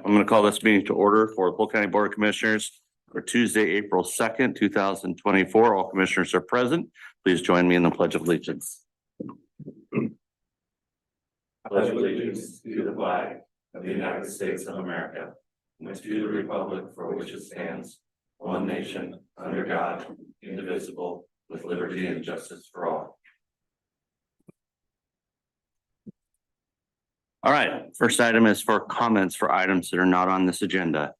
I'm going to call this meeting to order for Polk County Board of Commissioners for Tuesday, April 2nd, 2024. All commissioners are present. Please join me in the Pledge of Allegiance. I pledge allegiance to the flag of the United States of America and to the republic for which it stands, one nation, under God, indivisible, with liberty and justice for all. All right, first item is for comments for items that are not on this agenda.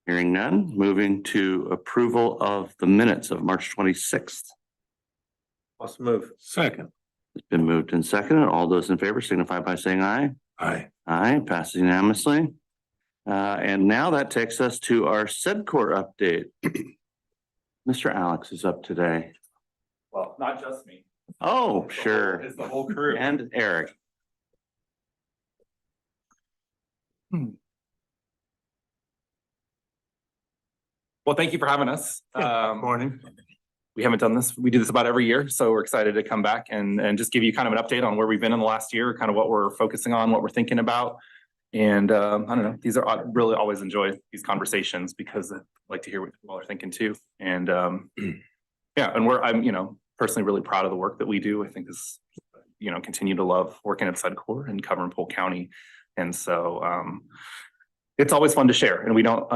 Hearing none, moving to approval of the minutes of March 26th. Let's move. Second. It's been moved and seconded. All those in favor signify by saying aye. Aye. Aye, passes unanimously. And now that takes us to our SEDCOR update. Mr. Alex is up today. Well, not just me. Oh, sure. It's the whole crew. And Eric. Well, thank you for having us. Morning. We haven't done this. We do this about every year, so we're excited to come back and just give you kind of an update on where we've been in the last year, kind of what we're focusing on, what we're thinking about. And I don't know, these are, I really always enjoy these conversations because I like to hear what people are thinking too. And yeah, and I'm personally really proud of the work that we do. I think is, continue to love working at SEDCOR and covering Polk County. And so it's always fun to share, and we don't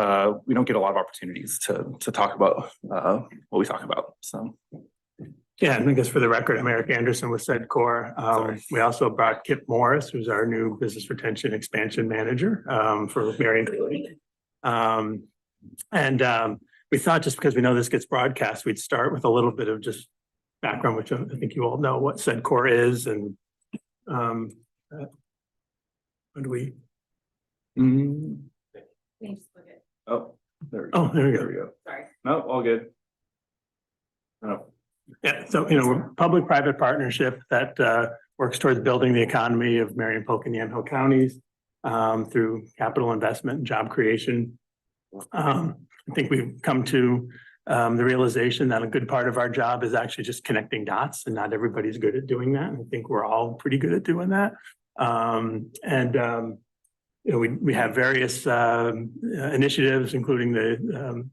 get a lot of opportunities to talk about what we talk about. So Yeah, and I guess for the record, I'm Eric Anderson with SEDCOR. We also brought Kip Morris, who's our new business retention expansion manager for Marion County. We thought just because we know this gets broadcast, we'd start with a little bit of just background, which I think you all know what SEDCOR is, and what do we? oh, there we go. Oh, there we There go. we go. Sorry. No, all good. Oh. Yeah, so we're a public-private partnership that works towards building the economy of Marion, Polk, and Yamhill counties through capital investment and job creation. I think we've come to the realization that a good part of our job is actually just connecting dots, and not everybody's good at doing that. And I think we're all pretty good at doing that. We have various initiatives, including the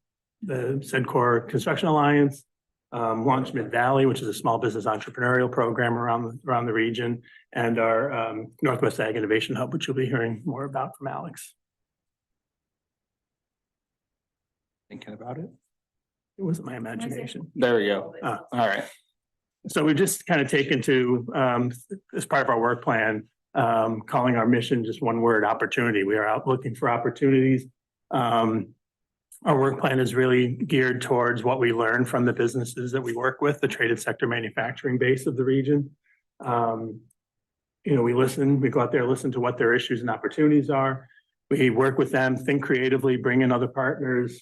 SEDCOR Construction Alliance, Launch Mid-Valley, which is a small business entrepreneurial program around the region, and our Northwest Ag Innovation Hub, which you'll be hearing more about from Alex. Thinking about it. It wasn't my imagination. There we go. All right. So we've just kind of taken to, as part of our work plan, calling our mission just one word: opportunity. We are out looking for opportunities. Our work plan is really geared towards what we learn from the businesses that we work with, the traded sector manufacturing base of the region. We listen, we go out there, listen to what their issues and opportunities are. We work with them, think creatively, bring in other partners,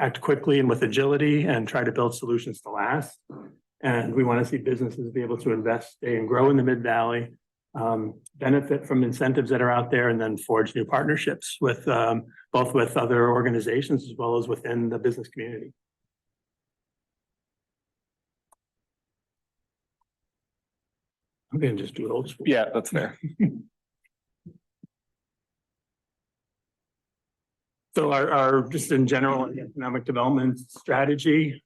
act quickly and with agility, and try to build solutions to last. And we want to see businesses be able to invest, stay, and grow in the Mid-Valley, benefit from incentives that are out there, and then forge new partnerships with both with other organizations as well as within the business community. I'm gonna just do it old school. Yeah, that's fair. So our just in general economic development strategy,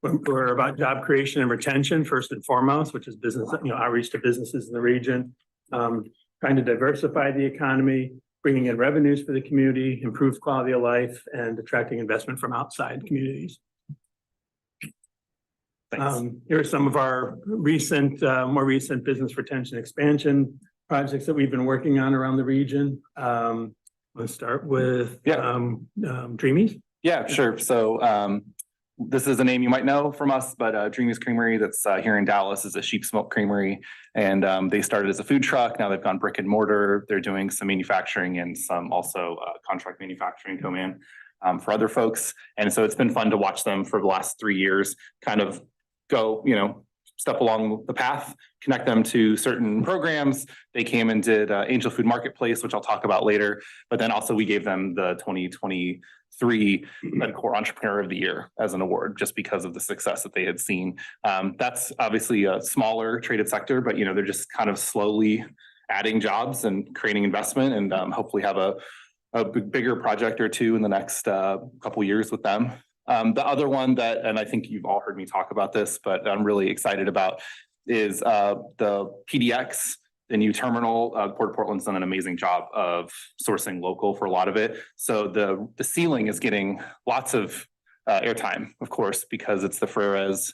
we're about job creation and retention first and foremost, which is business, outreach to businesses in the region, trying to diversify the economy, bringing in revenues for the community, improve quality of life, and attracting investment from outside communities. Here are some of our more recent business retention expansion projects that we've been working on around the region. Let's start with Dreamies. Yeah, sure. So this is a name you might know from us, but Dreamies Creamery that's here in Dallas is a sheep's milk creamery. And they started as a food truck. Now they've gone brick and mortar. They're doing some manufacturing and some also contract manufacturing co-man for other folks. And so it's been fun to watch them for the last 3 years kind of go, step along the path, connect them to certain programs. They came and did Angel Food Marketplace, which I'll talk about later. But then also we gave them the 2023 Core Entrepreneur of the Year as an award, just because of the success that they had seen. That's obviously a smaller traded sector, but they're just kind of slowly adding jobs and creating investment, and hopefully have a bigger project or two in the next couple years with them. The other one that, and I think you've all heard me talk about this, but I'm really excited about, is the PDX, the new terminal. Port of Portland's done an amazing job of sourcing local for a lot of it. So the ceiling is getting lots of airtime, of course, because it's the Ferrez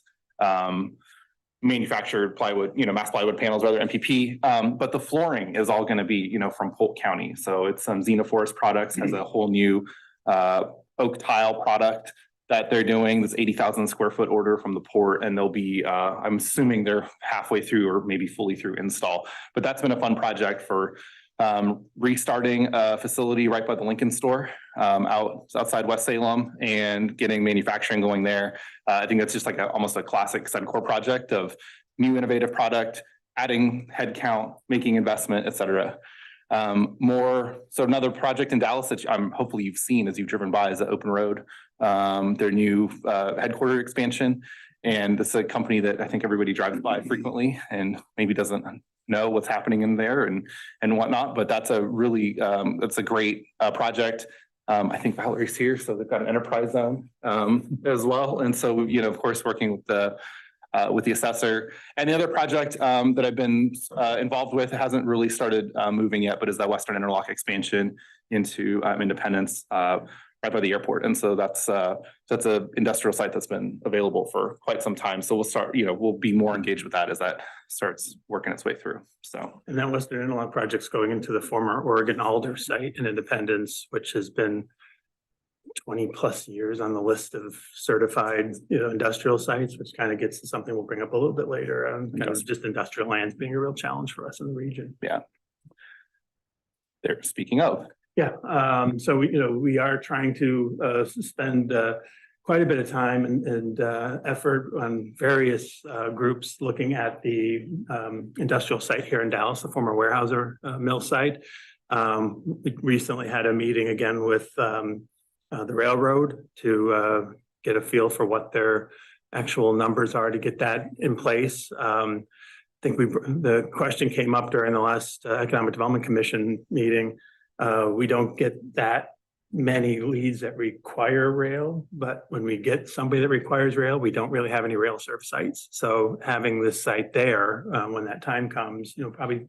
manufactured plywood, mass plywood panels, rather MPP. But the flooring is all going to be, from Polk County. So it's Xenoforest Products has a whole new oak tile product that they're doing, this 80,000 square foot order from the port, and they'll be, I'm assuming they're halfway through or maybe fully through install. But that's been a fun project for restarting a facility right by the Lincoln store outside West Salem and getting manufacturing going there. I think that's just like almost a classic Suncor project of new innovative product, adding headcount, making investment, et cetera. So another project in Dallas that hopefully you've seen as you've driven by is the Open Road, their new headquarter expansion. And this is a company that I think everybody drives by frequently and maybe doesn't know what's happening in there and whatnot, but that's a really, that's a great project. I think Valerie's here, so they've got an enterprise zone as well. And so, of course, working with the assessor. And the other project that I've been involved with, hasn't really started moving yet, but is that Western Interlock expansion into Independence right by the airport. And so that's a industrial site that's been available for quite some time. So we'll start, we'll be more engaged with that as that starts working its way through. So. And that Western Interlock project's going into the former Oregon Alder site in Independence, which has been 20 plus years on the list of certified, industrial sites, which kind of gets to something we'll bring up a little bit later. Kind of just industrial lands being a real challenge for us in the region. Yeah. There, speaking of. Yeah. So we are trying to spend quite a bit of time and effort on various groups looking at the industrial site here in Dallas, the former Weyerhaeuser mill site. We recently had a meeting again with the railroad to get a feel for what their actual numbers are to get that in place. I think the question came up during the last Economic Development Commission meeting. We don't get that many leads that require rail, but when we get somebody that requires rail, we don't really have any rail served sites. So having this site there when that time comes, probably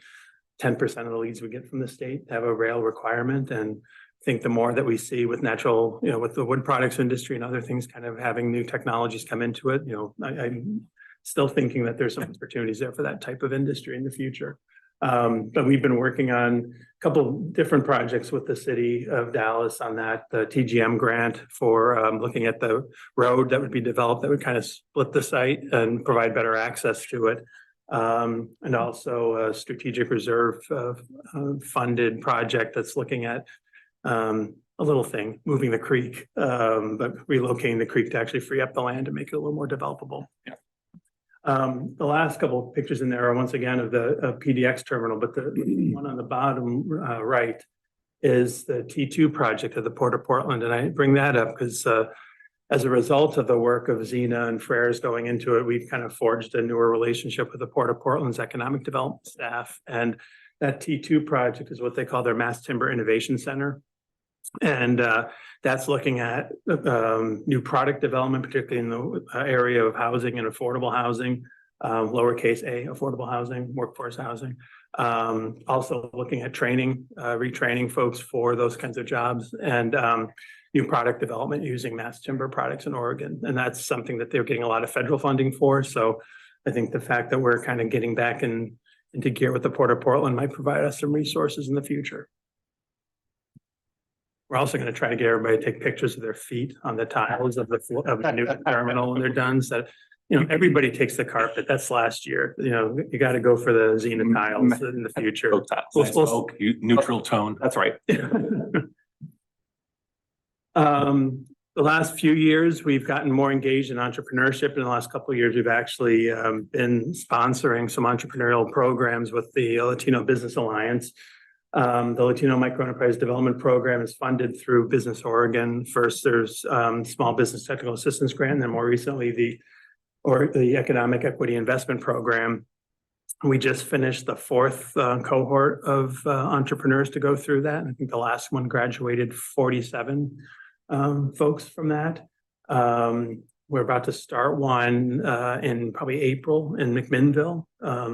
10% of the leads we get from the state have a rail requirement. And I think the more that we see with natural, with the wood products industry and other things kind of having new technologies come into it, I'm still thinking that there's some opportunities there for that type of industry in the future. But we've been working on a couple of different projects with the city of Dallas on that, the TGM grant for looking at the road that would be developed that would kind of split the site and provide better access to it. And also a strategic reserve funded project that's looking at a little thing, moving the creek, but relocating the creek to actually free up the land to make it a little more developable. Yeah. The last couple of pictures in there are once again of the PDX terminal, but the one on the bottom right is the T2 project of the Port of Portland. And I bring that up because as a result of the work of Xena and Frères going into it, we've kind of forged a newer relationship with the Port of Portland's economic development staff. And that T2 project is what they call their Mass Timber Innovation Center. And that's looking at new product development, particularly in the area of housing and affordable housing, lowercase a, affordable housing, workforce housing. Also looking at training, retraining folks for those kinds of jobs, and new product development using mass timber products in Oregon. And that's something that they're getting a lot of federal funding for. So I think the fact that we're kind of getting back into gear with the Port of Portland might provide us some resources in the future. We're also going to try to get everybody to take pictures of their feet on the tiles of the new terminal when they're done. So, everybody takes the carpet. That's last year. You got to go for the Xena tiles in the future. Neutral tone. That's right. The last few years, we've gotten more engaged in entrepreneurship. In the last couple of years, we've actually been sponsoring some entrepreneurial programs with the Latino Business Alliance. The Latino Microenterprise Development Program is funded through Business Oregon. First, there's Small Business Technical Assistance Grant, and then more recently, the Economic Equity Investment Program. We just finished the fourth cohort of entrepreneurs to go through that. I think the last one graduated 47 folks from that. We're about to start one in probably April in McMinnville.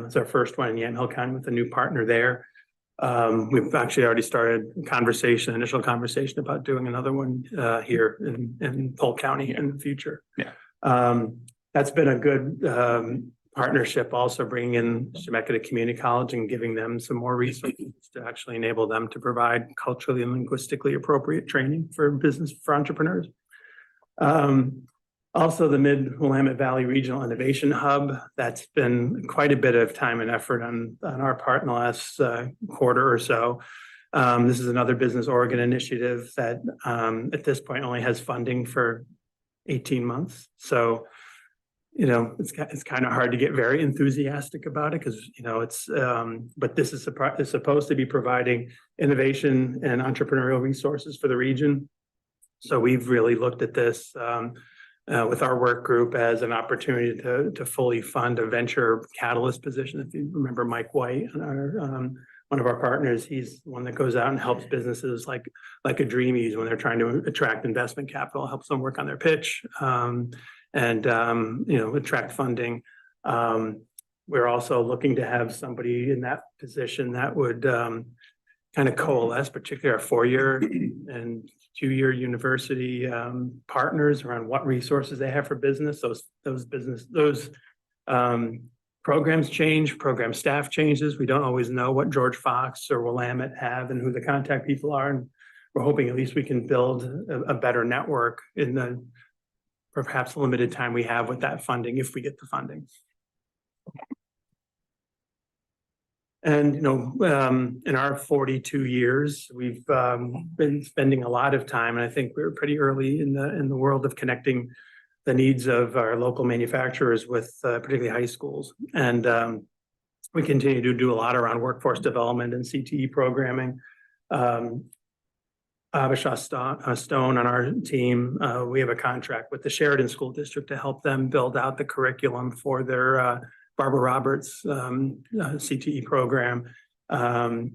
It's our first one in Yamhill County with a new partner there. We've actually already started initial conversation about doing another one here in Polk County in the future. Yeah. That's been a good partnership, also bringing in Chemeketa Community College and giving them some more resources to actually enable them to provide culturally and linguistically appropriate training for entrepreneurs. Also, the Mid-Willamette Valley Regional Innovation Hub, that's been quite a bit of time and effort on our part in the last quarter or so. This is another Business Oregon initiative that at this point only has funding for 18 months. So, it's kind of hard to get very enthusiastic about it because, but this is supposed to be providing innovation and entrepreneurial resources for the region. So we've really looked at this with our work group as an opportunity to fully fund a venture catalyst position. If you remember Mike White, one of our partners, he's the one that goes out and helps businesses like a Dreamies when they're trying to attract investment capital, helps them work on their pitch. And attract funding. We're also looking to have somebody in that position that would kind of coalesce, particularly our 4-year and 2-year university partners around what resources they have for business. Those programs change, program staff changes. We don't always know what George Fox or Willamette have and who the contact people are. And we're hoping at least we can build a better network in the perhaps limited time we have with that funding, if we get the funding. And, in our 42 years, we've been spending a lot of time, and I think we're pretty early in the world of connecting the needs of our local manufacturers with particularly high schools. And we continue to do a lot around workforce development and CTE programming. Abisha Stone on our team, we have a contract with the Sheridan School District to help them build out the curriculum for their Barbara Roberts CTE program. And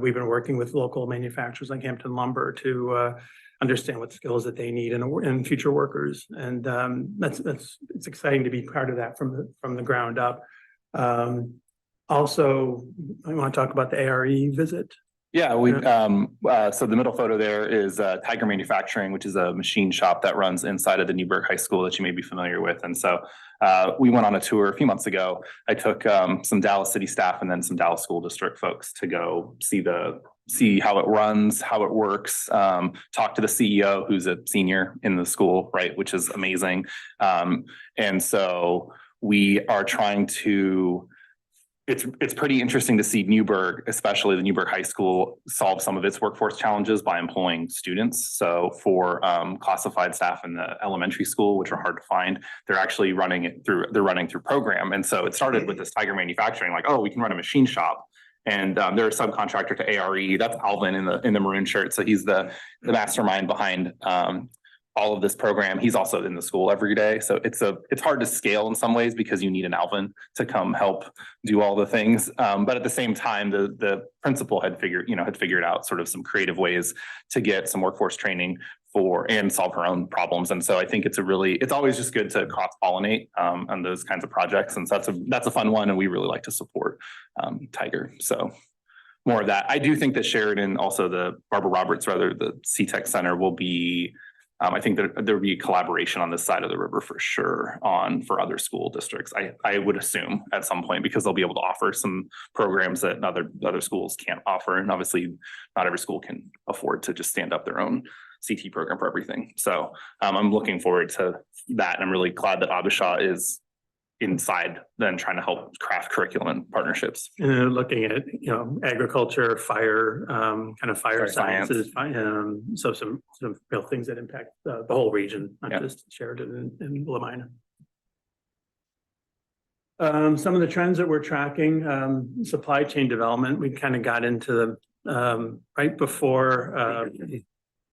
we've been working with local manufacturers like Hampton Lumber to understand what skills that they need in future workers. And it's exciting to be part of that from the ground up. Also, I want to talk about the ARE visit. Yeah, so the middle photo there is Tiger Manufacturing, which is a machine shop that runs inside of the Newburgh High School that you may be familiar with. And so we went on a tour a few months ago. I took some Dallas City staff and then some Dallas School District folks to go see how it runs, how it works, talk to the CEO who's a senior in the school, right, which is amazing. And so we are trying to it's pretty interesting to see Newburgh, especially the Newburgh High School, solve some of its workforce challenges by employing students. So for classified staff in the elementary school, which are hard to find, they're actually running through program. And so it started with this Tiger Manufacturing, like, oh, we can run a machine shop. And they're a subcontractor to ARE. That's Alvin in the maroon shirt. So he's the mastermind behind all of this program. He's also in the school every day. So it's hard to scale in some ways because you need an Alvin to come help do all the things. But at the same time, the principal had figured out sort of some creative ways to get some workforce training and solve her own problems. And so I think it's always just good to cross-pollinate on those kinds of projects. And so that's a fun one. And we really like to support Tiger. So more of that. I do think that Sheridan, also the Barbara Roberts, the CTEC Center will be, I think that there will be collaboration on this side of the river for sure for other school districts. I would assume at some point, because they'll be able to offer some programs that other schools can't offer. And obviously not every school can afford to just stand up their own CT program for everything. So I'm looking forward to that. And I'm really glad that Abisha is inside then trying to help craft curriculum and partnerships. And then looking at, agriculture, fire, kind of fire Fire science. sciences, so some real things that impact the whole region, not Yeah. just Sheridan and Lamina. Some of the trends that we're tracking, supply chain development, we kind of got into the, right before,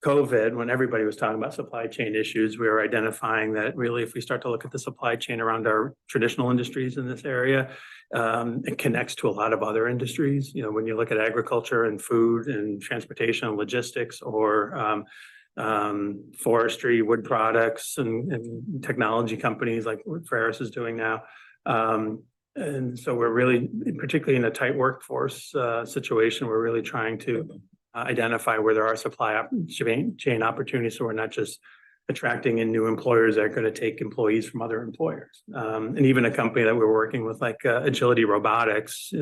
COVID, when everybody was talking about supply chain issues, we were identifying that really, if we start to look at the supply chain around our traditional industries in this area, it connects to a lot of other industries. When you look at agriculture and food and transportation and logistics, or forestry, wood products, and technology companies like what Ferris is doing now. And so we're really, particularly in a tight workforce situation, we're really trying to identify where there are supply chain opportunities, so we're not just attracting in new employers that are going to take employees from other employers. And even a company that we're working with, like Agility Robotics,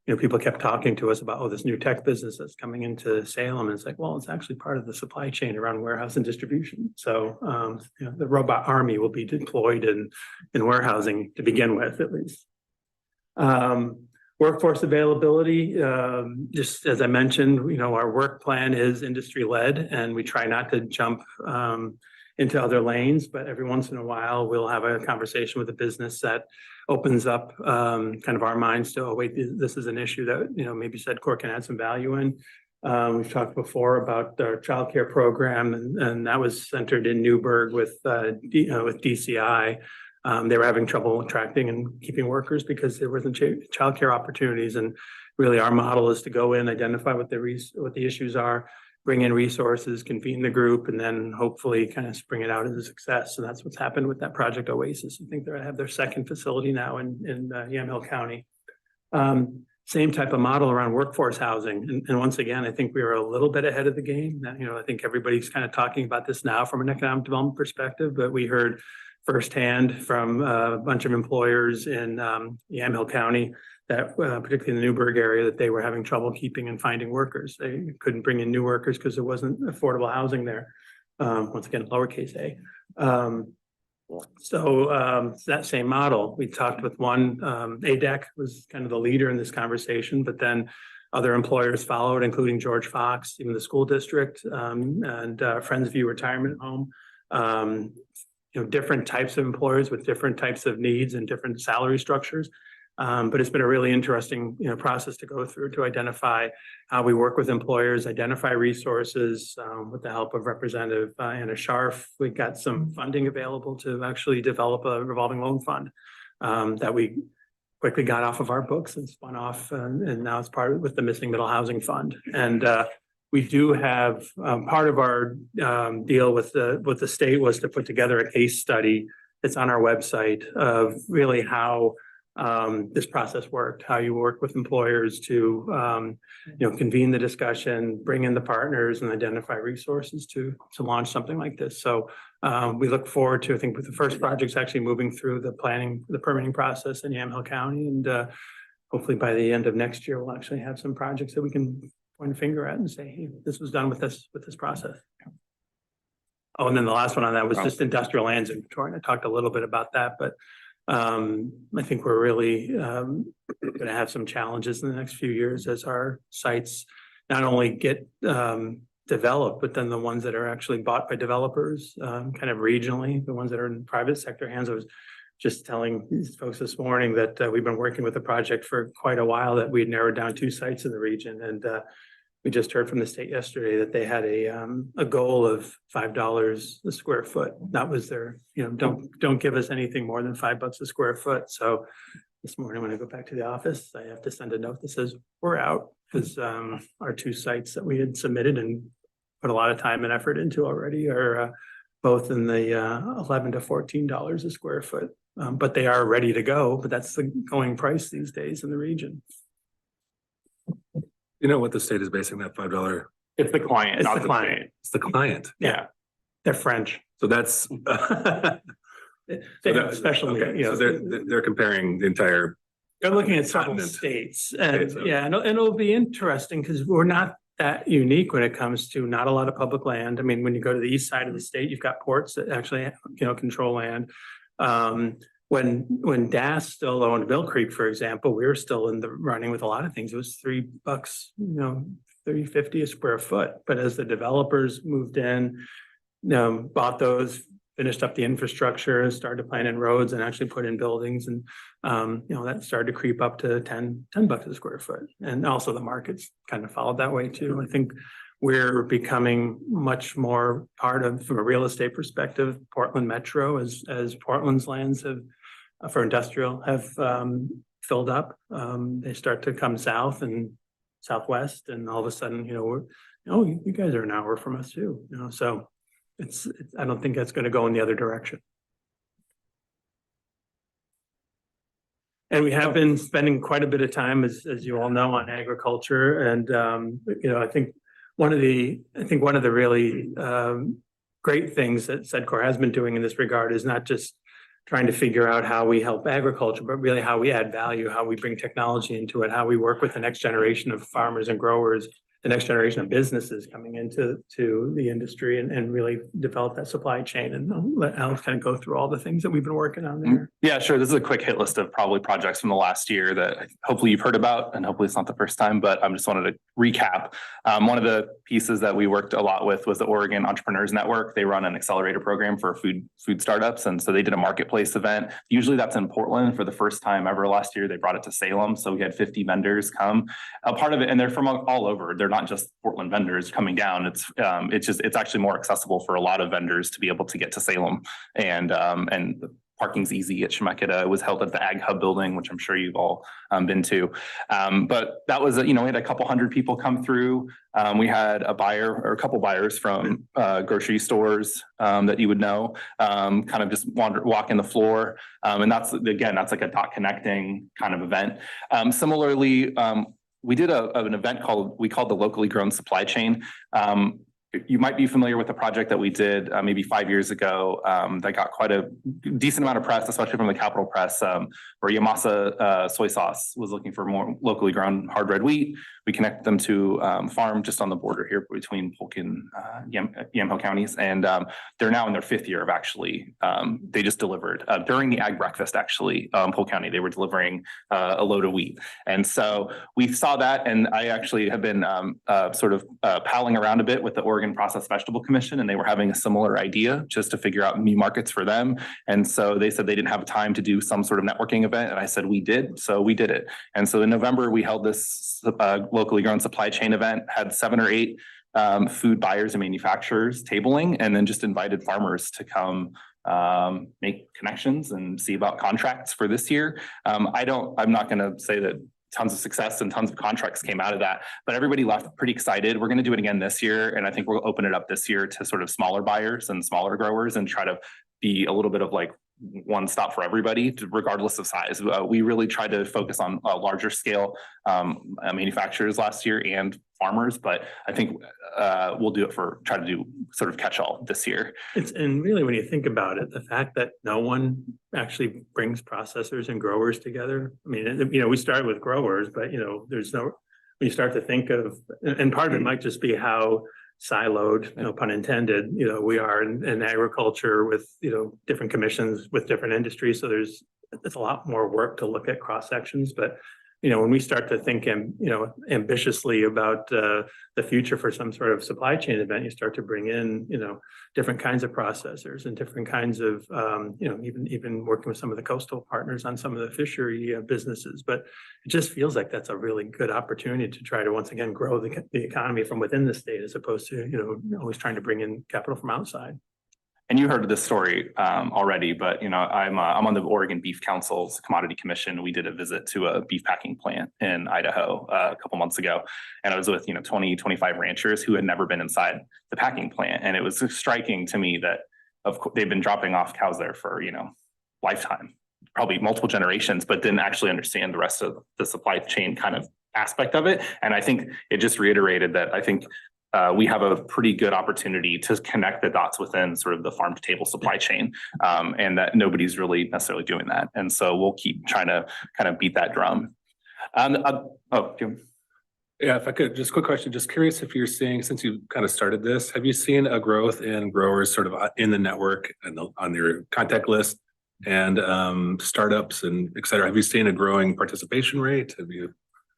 people kept talking to us about, this new tech business that's coming into Salem. And it's like, well, it's actually part of the supply chain around warehouse and distribution. So, the robot army will be deployed in warehousing to begin with, at least. Workforce availability, just as I mentioned, our work plan is industry led, and we try not to jump into other lanes, but every once in a while we'll have a conversation with a business that opens up kind of our minds to, wait, this is an issue that, maybe SEDCOR can add some value in. We've talked before about our childcare program, and that was centered in Newburgh with DCI. They were having trouble attracting and keeping workers because there wasn't childcare opportunities. And really, our model is to go in, identify what the issues are, bring in resources, convene the group, and then hopefully kind of spring it out as a success. And that's what's happened with that Project Oasis. I think they have their second facility now in Yamhill County. Same type of model around workforce housing. And once again, I think we were a little bit ahead of the game. I think everybody's kind of talking about this now from an economic development perspective, but we heard firsthand from a bunch of employers in Yamhill County that particularly in the Newburgh area, that they were having trouble keeping and finding workers. They couldn't bring in new workers because there wasn't affordable housing there. Once again, lowercase a. So that same model, we talked with one, ADEC was kind of the leader in this conversation, but then other employers followed, including George Fox, even the school district, and Friends View Retirement Home. Different types of employers with different types of needs and different salary structures. But it's been a really interesting, process to go through to identify how we work with employers, identify resources, with the help of Representative Anna Scharf. We got some funding available to actually develop a revolving loan fund that we quickly got off of our books and spun off, and now it's part of with the Missing Middle Housing Fund. And we do have part of our deal with the state was to put together a case study that's on our website of really how this process worked, how you work with employers to convene the discussion, bring in the partners, and identify resources to launch something like this. So we look forward to, I think, with the first projects actually moving through the permitting process in Yamhill County, and hopefully by the end of next year we'll actually have some projects that we can point a finger at and say, hey, this was done with this process. Oh, and then the last one on that was just industrial lands inventory. And I talked a little bit about that, but I think we're really going to have some challenges in the next few years as our sites not only get developed, but then the ones that are actually bought by developers, kind of regionally, the ones that are in private sector hands. I was just telling these folks this morning that we've been working with the project for quite a while, that we had narrowed down 2 sites in the region. And we just heard from the state yesterday that they had a goal of $5 a square foot. That was their, don't give us anything more than $5 a square foot. So this morning when I go back to the office, I have to send a note that says we're out, because our 2 sites that we had submitted and put a lot of time and effort into already are both in the $11 to $14 a square foot. But they are ready to go, but that's the going price these days in the region. You know what the state is basing that $5? It's the client, not the client. It's the client. Yeah, they're French. So that's Especially, okay. So they're comparing the entire. They're looking at several continent. states, and Okay, so- yeah, and it'll be interesting because we're not that unique when it comes to not a lot of public land. I mean, when you go to the east side of the state, you've got ports that actually, control land. when DAS still owned Mill Creek, for example, we were still in the running with a lot of things. It was $3, 30-50 a square foot. But as the developers moved in, bought those, finished up the infrastructure, started planning roads and actually put in buildings, and that started to creep up to $10 a square foot. And also the markets kind of followed that way too. I think we're becoming much more part of, from a real estate perspective, Portland Metro, as Portland's lands have for industrial have filled up. They start to come south and southwest, and all of a sudden, you guys are an hour from us too. So it's I don't think that's going to go in the other direction. And we have been spending quite a bit of time, as you all know, on agriculture. And I think one of the really great things that SEDCOR has been doing in this regard is not just trying to figure out how we help agriculture, but really how we add value, how we bring technology into it, how we work with the next generation of farmers and growers, the next generation of businesses coming into the industry, and really develop that supply chain. And I'll let Alex kind of go through all the things that we've been working on there. Yeah, sure. This is a quick hit list of probably projects from the last year that hopefully you've heard about, and hopefully it's not the first time, but I just wanted to recap. One of the pieces that we worked a lot with was the Oregon Entrepreneurs Network. They run an accelerator program for food startups. And so they did a marketplace event. Usually that's in Portland. For the first time ever last year, they brought it to Salem. So we had 50 vendors come. A part of it, and they're from all over. They're not just Portland vendors coming down. It's actually more accessible for a lot of vendors to be able to get to Salem, and parking's easy at Chemeketa. It was held at the Ag Hub building, which I'm sure you've all been to. But that was, we had a couple hundred people come through. We had a buyer or a couple buyers from grocery stores that you would know, kind of just walking the floor. And that's like a dot connecting kind of event. Similarly, we did an event we called the Locally Grown Supply Chain. You might be familiar with the project that we did maybe 5 years ago that got quite a decent amount of press, especially from the Capital Press, where Yamasa soy sauce was looking for more locally grown hard red wheat. We connected them to a farm just on the border here between Polk and Yamhill counties. And they're now in their 5th year of actually, they just delivered during the Ag Breakfast, actually, Polk County, they were delivering a load of wheat. And so we saw that, and I actually have been palling around a bit with the Oregon Processed Vegetable Commission, and they were having a similar idea just to figure out new markets for them. And so they said they didn't have time to do some sort of networking event. And I said, we did. So we did it. And so in November, we held this locally grown supply chain event, had 7 or 8 food buyers and manufacturers tabling, and then just invited farmers to come make connections and see about contracts for this year. I'm not going to say that tons of success and tons of contracts came out of that, but everybody left pretty excited. We're going to do it again this year. And I think we'll open it up this year to sort of smaller buyers and smaller growers, and try to be a little bit of like one stop for everybody, regardless of size. We really tried to focus on larger scale manufacturers last year and farmers, but I think we'll try to do sort of catch all this year. And really, when you think about it, the fact that no one actually brings processors and growers together. I mean, we started with growers, but there's no, when you start to think of, and part of it might just be how siloed, no pun intended, we are in agriculture with, different commissions with different industries. So there's a lot more work to look at cross sections. But, when we start to think, ambitiously about the future for some sort of supply chain event, you start to bring in, different kinds of processors and different kinds of, even working with some of the coastal partners on some of the fishery businesses. But it just feels like that's a really good opportunity to try to once again grow the economy from within the state, as opposed to, always trying to bring in capital from outside. And you heard this story already, but I'm on the Oregon Beef Council's Commodity Commission. We did a visit to a beef packing plant in Idaho a couple months ago, and I was with 20, 25 ranchers who had never been inside the packing plant, and it was striking to me that of course they've been dropping off cows there for lifetime, probably multiple generations, but didn't actually understand the rest of the supply chain kind of aspect of it. And I think it just reiterated that I think we have a pretty good opportunity to connect the dots within sort of the farm to table supply chain, and that nobody's really necessarily doing that. And so we'll keep trying to kind of beat that drum. Jim. Yeah, if I could, just a quick question, just curious if you're seeing, since you kind of started this, have you seen a growth in growers sort of in the network and on their contact list and startups and et cetera. Have you seen a growing participation rate?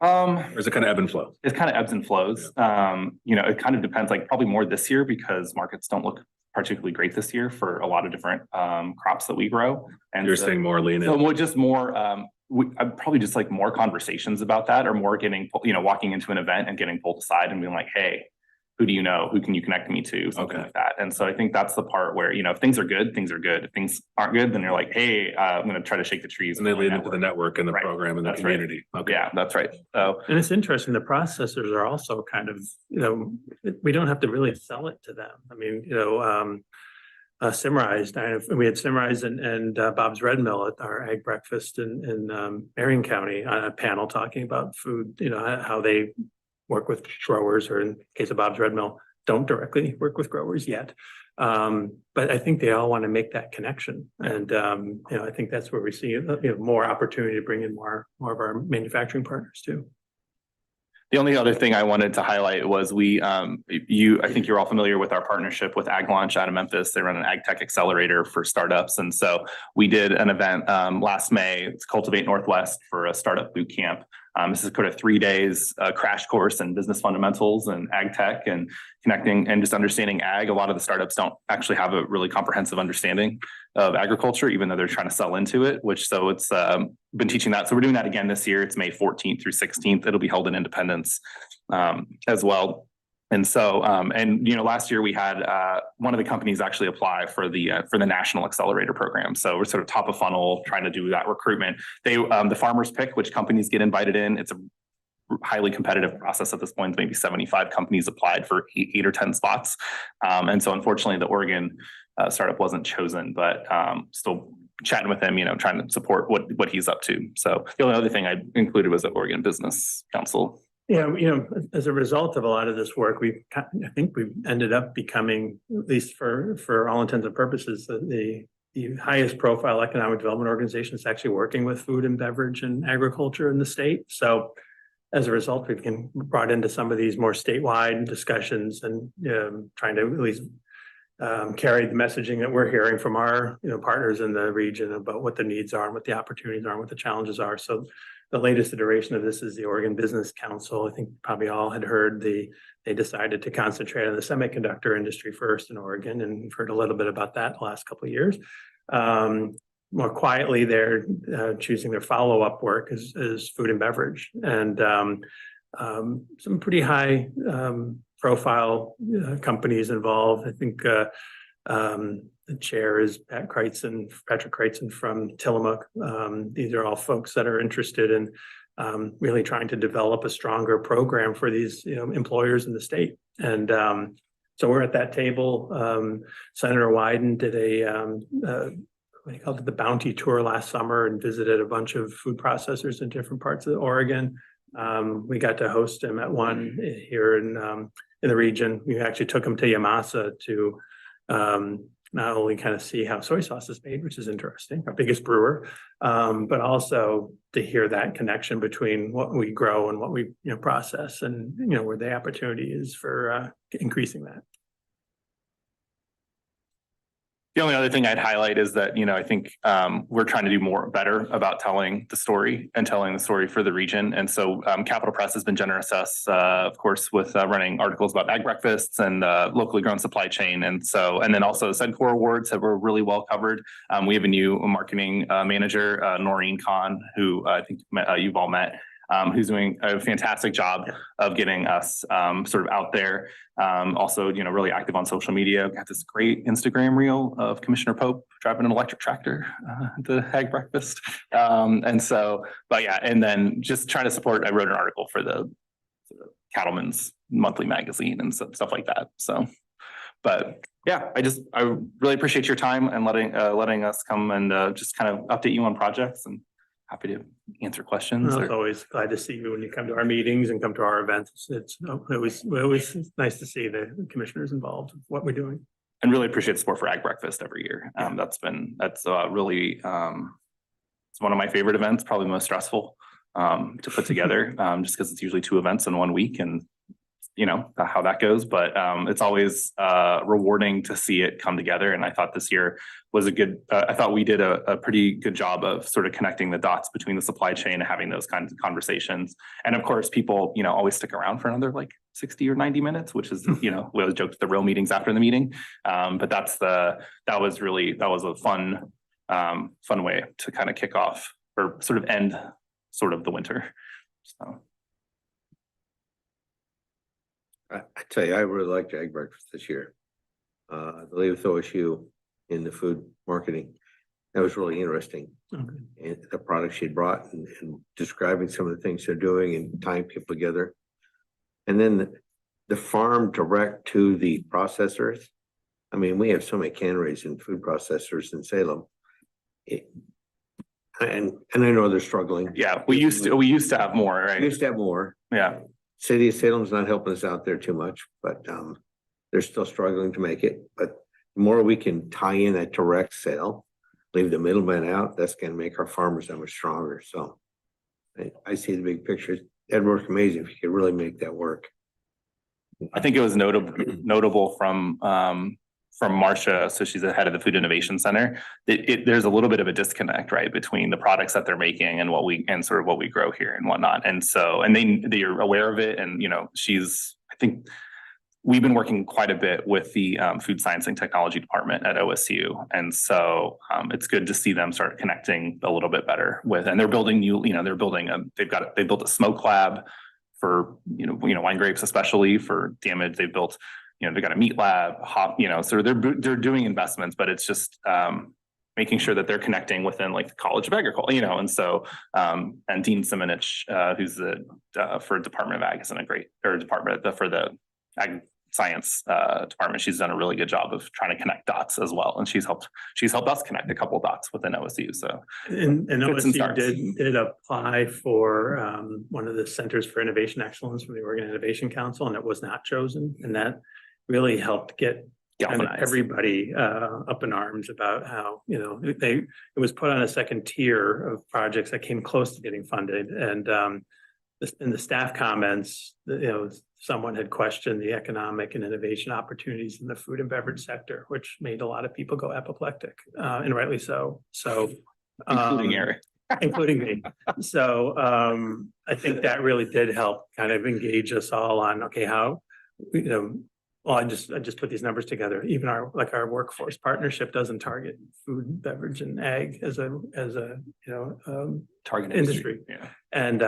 Or is it kind of ebb and flow? It kind of ebbs and flows. It kind of depends, like probably more this year because markets don't look particularly great this year for a lot of different crops that we grow. And You're saying more lean in. So more, just more, probably just like more conversations about that, or more getting, walking into an event and getting pulled aside and being like, hey, who do you know? Who can you connect me to? Something like that. And so I think that's the part where, if things are good, things are good. If things aren't good, then you're like, hey, I'm going to try to shake the trees. And they lead into the network and the Right. program and the That's community. Right. Okay. Yeah, that's right. So, And it's interesting, the processors are also kind of, we don't have to really sell it to them. I mean, Simrise, we had Simrise and Bob's Red Mill at our ag breakfast in Marion County on a panel talking about food, how they work with growers, or in the case of Bob's Red Mill, don't directly work with growers yet. But I think they all want to make that connection. And, I think that's where we see, more opportunity to bring in more of our manufacturing partners too. the only other thing I wanted to highlight was I think you're all familiar with our partnership with Ag Launch out of Memphis. They run an ag tech accelerator for startups. And so we did an event last May. It's Cultivate Northwest for a startup boot camp. This is kind of 3 days crash course in business fundamentals and ag tech and connecting and just understanding ag. A lot of the startups don't actually have a really comprehensive understanding of agriculture, even though they're trying to sell into it, so it's been teaching that. So we're doing that again this year. It's May 14th through 16th. It'll be held in Independence as well. And so, last year we had one of the companies actually apply for the National Accelerator Program. So we're sort of top of funnel trying to do that recruitment. The farmers pick which companies get invited in. It's a highly competitive process at this point. Maybe 75 companies applied for 8 or 10 spots. And so unfortunately the Oregon startup wasn't chosen, but still chatting with him, trying to support what he's up to. So the only other thing I included was the Oregon Business Council. Yeah, as a result of a lot of this work, I think we've ended up becoming, at least for all intents and purposes, the highest profile economic development organization that's actually working with food and beverage and agriculture in the state. So as a result, we've been brought into some of these more statewide discussions and trying to at least carry the messaging that we're hearing from our partners in the region about what the needs are and what the opportunities are and what the challenges are. So the latest iteration of this is the Oregon Business Council. I think probably all had heard they decided to concentrate on the semiconductor industry first in Oregon, and we've heard a little bit about that the last couple of years. More quietly, they're choosing their follow-up work as food and beverage, and some pretty high profile companies involved. I think the chair is Patrick Kreitzen from Tillamook. These are all folks that are interested in really trying to develop a stronger program for these employers in the state. And so we're at that table. Senator Wyden did what he called it, the bounty tour last summer, and visited a bunch of food processors in different parts of Oregon. We got to host him at one here in the region. We actually took him to Yamasa to not only kind of see how soy sauce is made, which is interesting, our biggest brewer, but also to hear that connection between what we grow and what we process, and where the opportunity is for increasing that. The only other thing I'd highlight is that, I think we're trying to do better about telling the story for the region. And so Capital Press has been generous to us, of course, with running articles about ag breakfasts and locally grown supply chain. And then also SEDCOR awards that were really well covered. We have a new marketing manager, Noreen Khan, who I think you've all met. Who's doing a fantastic job of getting us sort of out there. Also, really active on social media. Got this great Instagram reel of Commissioner Pope driving an electric tractor at the ag breakfast. And then just trying to support. I wrote an article for the Cattleman's Monthly magazine and stuff like that. So, but yeah, I really appreciate your time and letting us come and just kind of update you on projects, and happy to answer questions. It's always glad to see you when you come to our meetings and come to our events. It's always nice to see the commissioners involved with what we're doing. And really appreciate the support for Ag Breakfast every year. That's really it's one of my favorite events, probably the most stressful to put together, just because it's usually 2 events in 1 week, and you know, how that goes, but it's always rewarding to see it come together. And I thought this year was a good, I thought we did a pretty good job of sort of connecting the dots between the supply chain and having those kinds of conversations. And of course, people, you know, always stick around for another like 60 or 90 minutes, which is, you know, we always joked the real meetings after the meeting. But that was a fun way to kind of kick off or sort of end sort of the winter. So. I tell you, I really liked egg breakfast this year. I believe with OSU in the food marketing. That was really interesting. Okay. And the products she brought and describing some of the things they're doing and tying people together. And then the farm direct to the processors. I mean, we have so many canneries and food processors in Salem. And I know they're struggling. Yeah, we used to have more, We right? used to have more. Yeah. City of Salem's not helping us out there too much, but they're still struggling to make it. But the more we can tie in that direct sale, leave the middleman out, that's gonna make our farmers that much stronger. So I see the big picture. That'd work amazing if you could really make that work. I think it was notable from Marcia, so she's the head of the Food Innovation Center. There's a little bit of a disconnect, right, between the products that they're making and what we grow here and whatnot. And so, and they're aware of it. And, you know, I think we've been working quite a bit with the Food Science and Technology Department at OSU. And so it's good to see them start connecting a little bit better with, and they're building they built a smoke lab for, you know, wine grapes, especially for damage. They've built, you know, they got a meat lab, so they're doing investments, but it's just making sure that they're connecting within like the College of Agriculture, you know, and so and Dean Simonich, who's the for Department of Ag, is in a great department for the Ag Science department. She's done a really good job of trying to connect dots as well, and she's helped us connect a couple of dots within OSU. So And Fits and OSU starts. did apply for one of the Centers for Innovation Excellence from the Oregon Innovation Council, and it was not chosen. And that really helped get kind of galvanized. everybody up in arms about how, you know, it was put on a second tier of projects that came close to getting funded. And in the staff comments, you know, someone had questioned the economic and innovation opportunities in the food and beverage sector, which made a lot of people go apoplectic, and rightly so. So, Including Eric. including me. So I think that really did help kind of engage us all on, okay, how, you know, well, I just put these numbers together. Even our workforce partnership doesn't target food, beverage, and ag as a Target industry. Yeah. And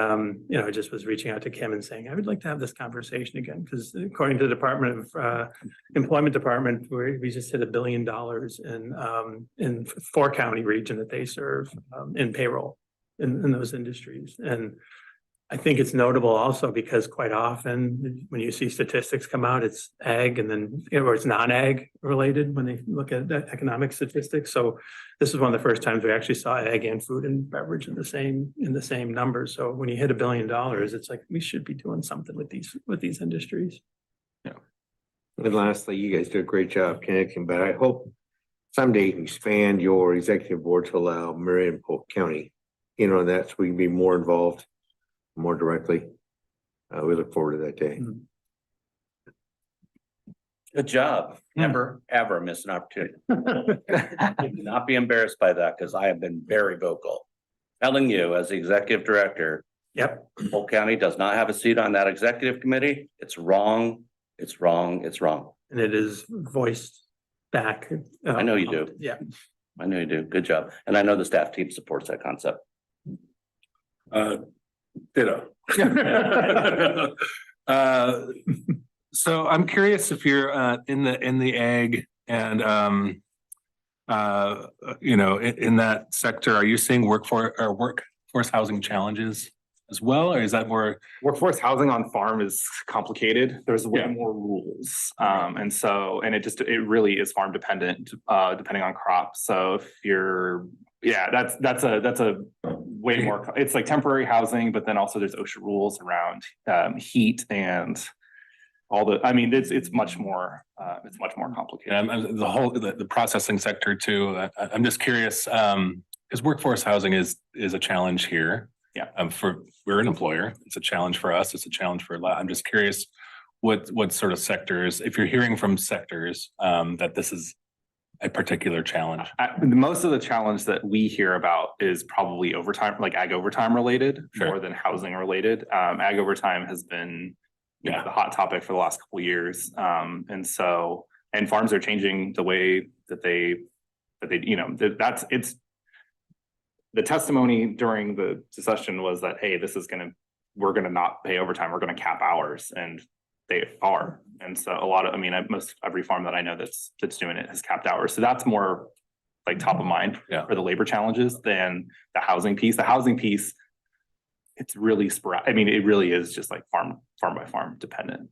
you know, I just was reaching out to Kim and saying, I would like to have this conversation again, because according to the Department of Employment Department, we just hit $1 billion in 4-county region that they serve in payroll in those industries. And I think it's notable also because quite often when you see statistics come out, it's ag and then, or it's non-ag related when they look at the economic statistics. So this is one of the first times we actually saw ag and food and beverage in the same numbers. So when you hit $1 billion, it's like, we should be doing something with these industries. And lastly, you guys do a great job connecting, but I hope someday you can expand your executive board to allow Marion and Polk County, you know, that so we can be more involved more directly. We look forward to that day. Good job. Never, ever miss an opportunity. Do not be embarrassed by that, because I have been very vocal. Telling you as the executive director, Yep. Polk County does not have a seat on that executive committee. It's wrong. It's wrong. It's wrong. And it is voiced back. I know you do. Yeah. I know you do. Good job. And I know the staff team supports that concept. Ditto. So I'm curious if you're in the ag and you know, in that sector, are you seeing workforce housing challenges as well, or is that more? Workforce housing on farm is complicated. There's way more rules. And it really is farm dependent, depending on crops. So if you're, that's a way more, it's like temporary housing, but then also there's OSHA rules around heat and all it's much more complicated. And the processing sector too. I'm just curious, because workforce housing is a challenge here. Yeah. We're an employer. It's a challenge for us. It's a challenge for a lot. I'm just curious what sort of sectors, if you're hearing from sectors, that this is a particular challenge? Most of the challenge that we hear about is probably overtime, like ag overtime related, Sure. more than housing related. Ag overtime has been, the hot topic for the last couple of years. And farms are changing the way that they, the testimony during the discussion was that, hey, we're gonna not pay overtime, we're gonna cap hours, and they are. And so most every farm that I know that's doing it has capped hours. So that's more like top of mind for the labor challenges than the housing piece. The housing piece, it's really sporadic. I mean, it really is just like farm by farm dependent.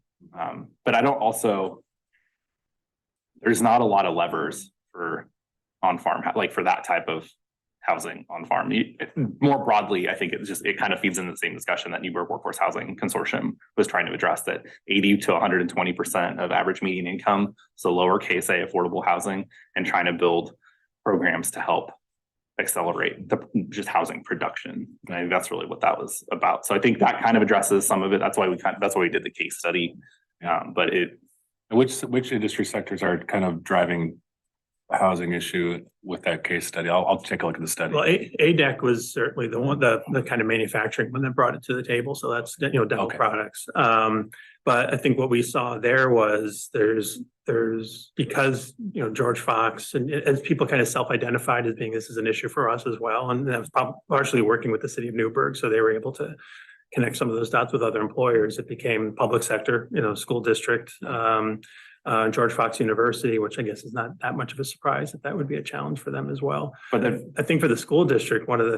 But I don't also, there's not a lot of levers for on farm, like for that type of housing on farm. More broadly, I think it kind of feeds into the same discussion that Newburgh Workforce Housing Consortium was trying to address, that 80 to 120% of average median income, so lowercase a affordable housing, and trying to build programs to help accelerate just housing production. And I think that's really what that was about. So I think that kind of addresses some of it. That's why we did the case study. But Which industry sectors are kind of driving housing issue with that case study? I'll take a look at the study. Well, ADEC was certainly the kind of manufacturing one that brought it to the table. So that's, dental products. But I think what we saw there was there's because, George Fox and as people kind of self-identified as being, this is an issue for us as well. And that was partially working with the city of Newburgh. So they were able to connect some of those dots with other employers. It became public sector, school district, George Fox University, which I guess is not that much of a surprise that would be a challenge for them as well. But I think for the school district, one of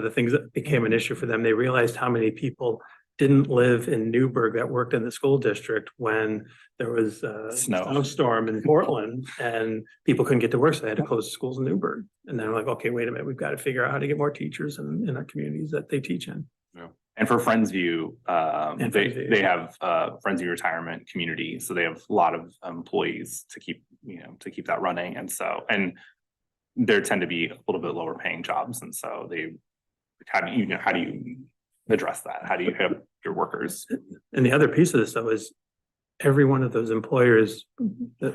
the things that became an issue for them, they realized how many people didn't live in Newburgh that worked in the school district when there was a snowstorm in Portland and people couldn't get to work, so they had to close the schools in Newburgh. And then we're like, okay, wait a minute, we've got to figure out how to get more teachers in our communities that they teach in. Yeah. And for Friendsview, they have Friendsview retirement community, so they have a lot of employees to keep that running, and there tend to be a little bit lower paying jobs, and so how do you address that? How do you have your workers? And the other piece of this though is every one of those employers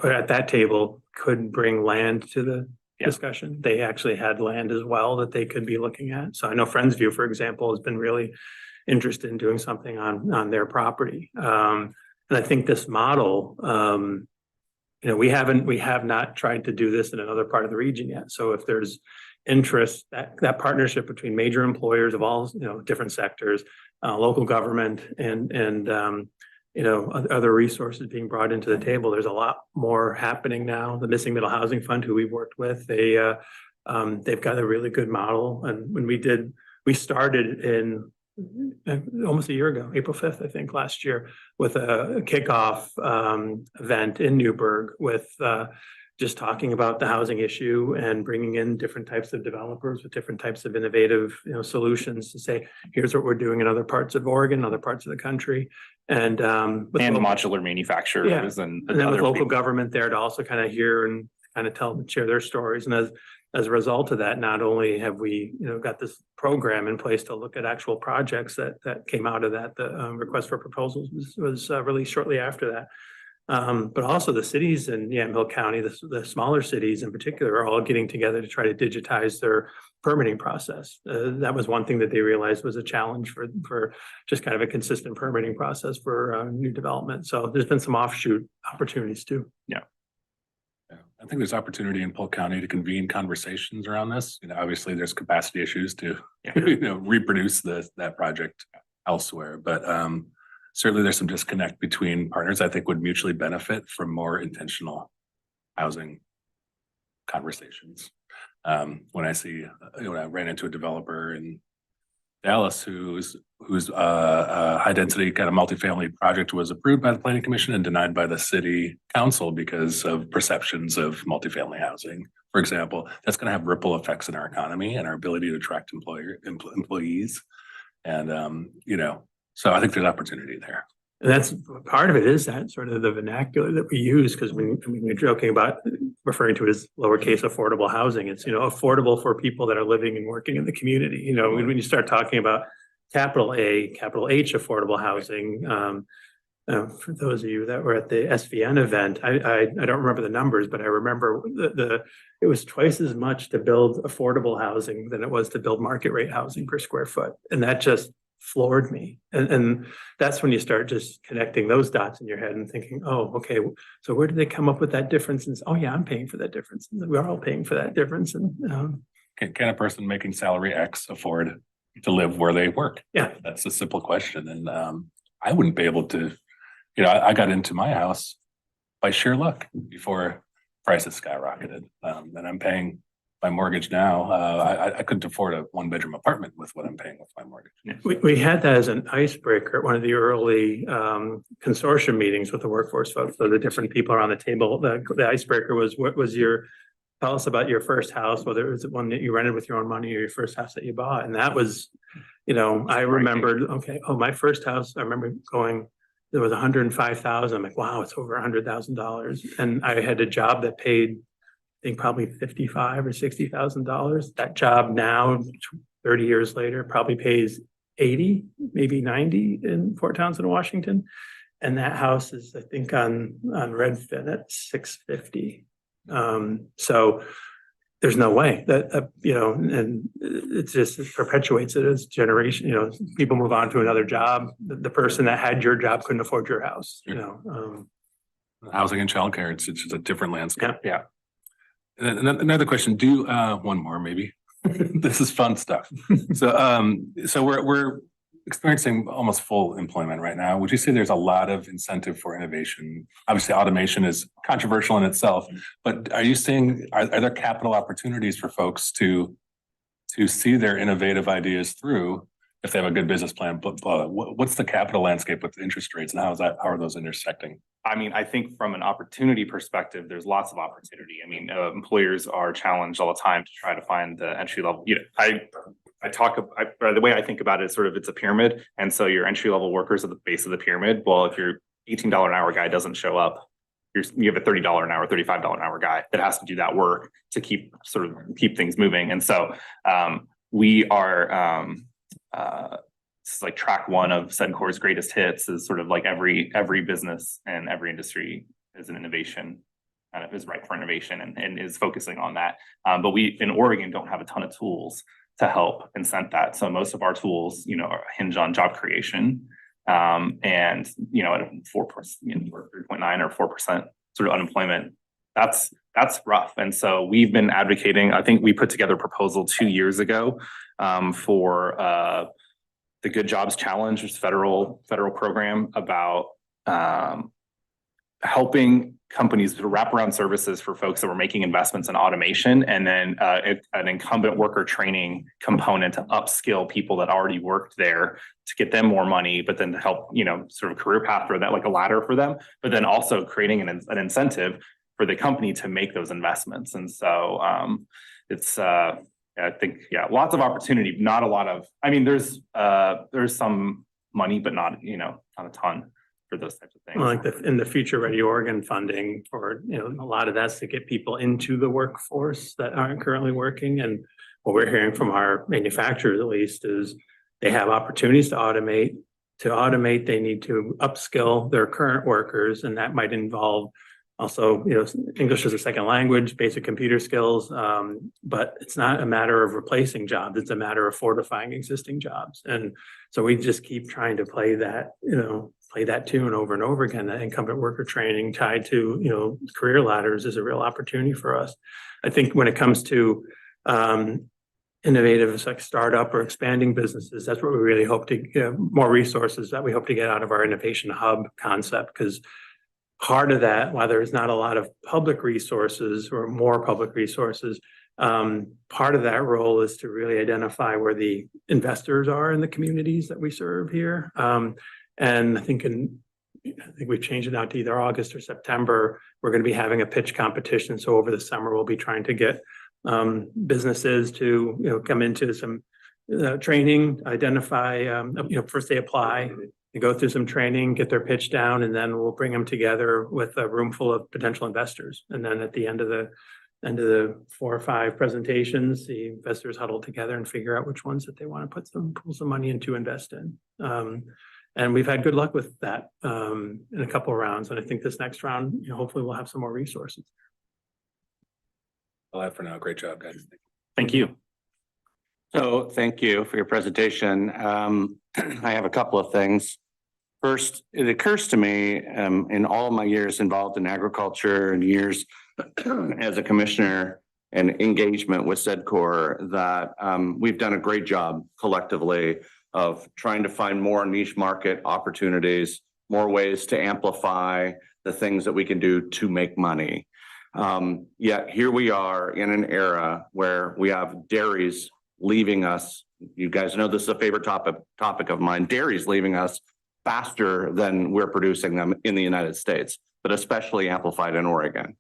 at that table could bring land to the discussion. They actually had land as well that they could be looking at. So I know Friendsview, for example, has been really interested in doing something on their property. And I think this model, we have not tried to do this in another part of the region yet. So if there's interest, that partnership between major employers of all, different sectors, local government and other resources being brought into the table, there's a lot more happening now. The Missing Middle Housing Fund, who we've worked with, they've got a really good model. And when we started in almost a year ago, April 5th, I think, last year, with a kickoff event in Newburgh with just talking about the housing issue and bringing in different types of developers with different types of innovative, solutions to say, here's what we're doing in other parts of Oregon, other parts of the country. And modular manufacturers and then with local government there to also kind of hear and kind of share their stories. And as a result of that, not only have we, got this program in place to look at actual projects that came out of that, the request for proposals was released shortly after that. But also the cities in Yamhill County, the smaller cities in particular, are all getting together to try to digitize their permitting process. That was one thing that they realized was a challenge for just kind of a consistent permitting process for new development. So there's been some offshoot opportunities too. Yeah. I think there's opportunity in Polk County to convene conversations around this. Obviously there's capacity issues to, reproduce that project elsewhere, but certainly there's some disconnect between partners I think would mutually benefit from more intentional housing conversations. When I ran into a developer in Dallas whose high density kind of multifamily project was approved by the planning commission and denied by the city council because of perceptions of multifamily housing, for example. That's going to have ripple effects in our economy and our ability to attract employees. And so I think there's opportunity there. And that's part of it, is that sort of the vernacular that we use, because when we're joking about referring to it as lowercase affordable housing, it's, affordable for people that are living and working in the community. When you start talking about capital A, capital H affordable housing, For those of you that were at the SVN event, I don't remember the numbers, but I remember it was twice as much to build affordable housing than it was to build market rate housing per square foot. And that just floored me. And that's when you start just connecting those dots in your head and thinking, oh, okay, so where did they come up with that difference? And oh yeah, I'm paying for that difference. We're all paying for that difference. And Can a person making salary X afford to live where they work? Yeah. That's a simple question. And I wouldn't be able to, I got into my house by sheer luck before prices skyrocketed. And I'm paying my mortgage now. I couldn't afford a 1-bedroom apartment with what I'm paying with my mortgage. we had that as an icebreaker at one of the early consortium meetings with the workforce folks. So the different people around the table, the icebreaker was, what was tell us about your first house, whether it was one that you rented with your own money or your first house that you bought. And that was, I remembered, okay, my first house, I remember going, there was 105,000. I'm like, wow, it's over $100,000. And I had a job that paid, I think probably $55,000 or $60,000. That job now, 30 years later, probably pays 80, maybe 90 in Fort Townsend, Washington. And that house is, I think, on Redfin at 650. So there's no way that, and it perpetuates it as generation, people move on to another job. The person that had your job couldn't afford your house, Housing and childcare, it's just a different landscape. Yeah. And another question, one more maybe. This is fun stuff. So we're experiencing almost full employment right now. Would you say there's a lot of incentive for innovation? Obviously, automation is controversial in itself, but are you seeing, are there capital opportunities for folks to see their innovative ideas through if they have a good business plan? What's the capital landscape with interest rates and how are those intersecting? I mean, I think from an opportunity perspective, there's lots of opportunity. I mean, employers are challenged all the time to try to find the entry level. The way I think about it is sort of, it's a pyramid. And so your entry level workers at the base of the pyramid. Well, if your $18 an hour guy doesn't show up, you have a $30 an hour, $35 an hour guy that has to do that work to keep things moving. And so we are, this is like track one of Sedcor's greatest hits, is sort of like every business and every industry is an innovation, is ripe for innovation and is focusing on that. But we in Oregon don't have a ton of tools to help incent that. So most of our tools, hinge on job creation. And at a 4%, 3.9 or 4% sort of unemployment, that's rough. And so we've been advocating. I think we put together a proposal 2 years ago for the Good Jobs Challenge, which is federal program about helping companies to wrap around services for folks that were making investments in automation, and then an incumbent worker training component to upskill people that already worked there to get them more money, but then to help, sort of career path for that, like a ladder for them, but then also creating an incentive for the company to make those investments. And so it's I think, lots of opportunity, not a lot of, I mean, there's some money, but not a ton for those types of things. Well, like in the Future Ready Oregon funding for, a lot of that's to get people into the workforce that aren't currently working. And what we're hearing from our manufacturers, at least, is they have opportunities to automate. To automate, they need to upskill their current workers, and that might involve also, English as a second language, basic computer skills, but it's not a matter of replacing jobs. It's a matter of fortifying existing jobs. And so we just keep trying to play that tune over and over again. That incumbent worker training tied to, career ladders is a real opportunity for us. I think when it comes to innovative, like startup or expanding businesses, that's what we really hope to more resources that we hope to get out of our innovation hub concept, because part of that, while there's not a lot of public resources or more public resources, part of that role is to really identify where the investors are in the communities that we serve here. And I think we've changed it now to either August or September. We're going to be having a pitch competition. So over the summer, we'll be trying to get businesses to come into some training, identify, first they apply. They go through some training, get their pitch down, and then we'll bring them together with a room full of potential investors. And then at the end of the 4 or 5 presentations, the investors huddle together and figure out which ones that they want to pull some money in to invest in. And we've had good luck with that in a couple of rounds. And I think this next round, hopefully we'll have some more resources. All that for now. Great job, guys. Thank you. So thank you for your presentation. I have a couple of things. First, it occurs to me in all of my years involved in agriculture and years as a commissioner and engagement with SEDCOR that we've done a great job collectively of trying to find more niche market opportunities, more ways to amplify the things that we can do to make money. Yet here we are in an era where we have dairies leaving us. You guys know this is a favorite topic of mine. Dairies leaving us faster than we're producing them in the United States, but especially amplified in Oregon.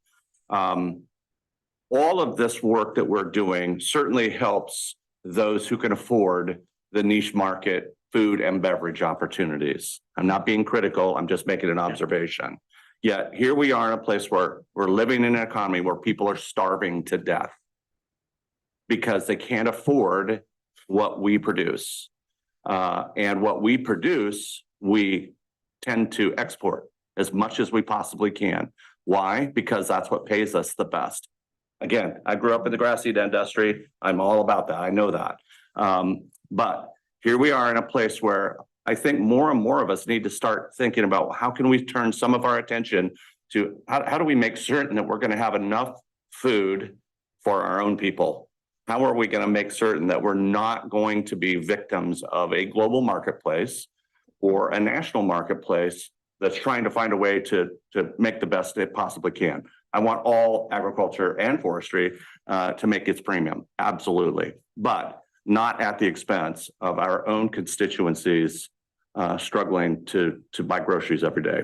All of this work that we're doing certainly helps those who can afford the niche market food and beverage opportunities. I'm not being critical, I'm just making an observation. Yet here we are in a place where we're living in an economy where people are starving to death because they can't afford what we produce. And what we produce, we tend to export as much as we possibly can. Why? Because that's what pays us the best. Again, I grew up in the grass seed industry. I'm all about that. I know that. But here we are in a place where I think more and more of us need to start thinking about how can we turn some of our attention to how do we make certain that we're going to have enough food for our own people? How are we going to make certain that we're not going to be victims of a global marketplace or a national marketplace that's trying to find a way to make the best it possibly can? I want all agriculture and forestry to make its premium, absolutely, but not at the expense of our own constituencies struggling to buy groceries every day.